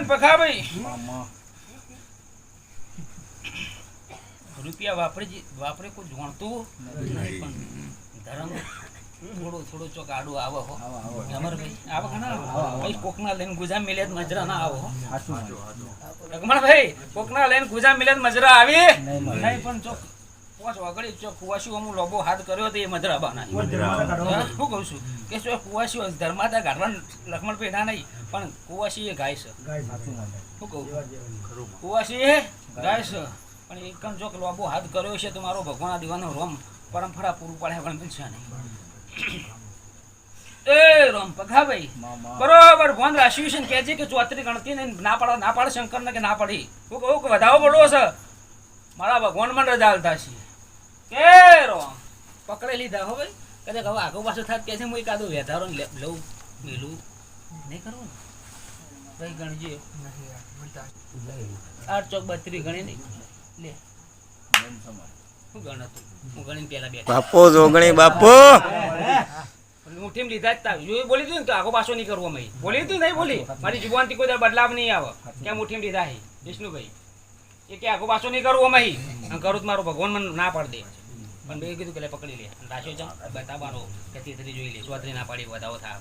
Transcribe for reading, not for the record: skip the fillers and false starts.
પખા ભાઈ રૂપિયા વાપરે કોઈ જાણતું નહીં પણ ધર્મ થોડો ચોક આડું આવે હો અમરભાઈ આવે ઘણા ભાઈ કોકના લઈને ગુજા મિલે મજરા ના આવો રકમણભાઈ કોકના લઈને ગુજા મિલે મજરા આવી નહીં પણ ચોક પોચ વગડી ચોક કુવાસી અમુ લોબો હાથ કર્યો તો એ મજરા બાના શું કહું છું કે ચોક કુવાસી ધર્માતા ગાઢવાન લક્ષ્મણભાઈ ના નહીં પણ કુવાસી એ ગાય છે શું કહું કુવાસી એ ગાય છે પણ એકમ ચોક લોબો હાથ કર્યો છે તો મારો ભગવાન દીવાનો રોમ પરંપરા પૂરું પાડે પણ પૂછ્યા નહીં એ રોમ પગા ભાઈ બરોબર ભોન રાશિ છે કે છે કે 34 ગણતી ને ના પાડે શંકર ને કે ના પડી હું કહું કે વધાવો પડો છે મારા ભગવાન મને રજા આલતા છે કે રોમ પકડે લીધા હો ભાઈ કદાચ હવે આગો પાછો થાત કે છે હું એકાદો વેધારો લઉં મેલું નહીં કરવું ને ભાઈ ગણજે 8 ચોક 32 ગણી નહીં લે હું ગણ હતું હું ગણીને પેલા બેઠા બાપો જોગણી બાપો મુઠ્ઠીમ લીધા જ તા જો બોલી તું તો આગો પાછો નહીં કરવો મેં બોલી તું નહીં બોલી મારી જુબાનથી કોઈ બદલાવ નહીં આવે ક્યાં મુઠ્ઠીમ લીધા હે વિષ્ણુભાઈ એ કે આગો પાછો નહીં કરવો મેં કરું તો મારો ભગવાન મને ના પાડ દે પણ બે કીધું કે પકડી લે રાશો છે બતાવવાનો કે 33 જોઈ લે 34 ના પાડી વધાવો થાય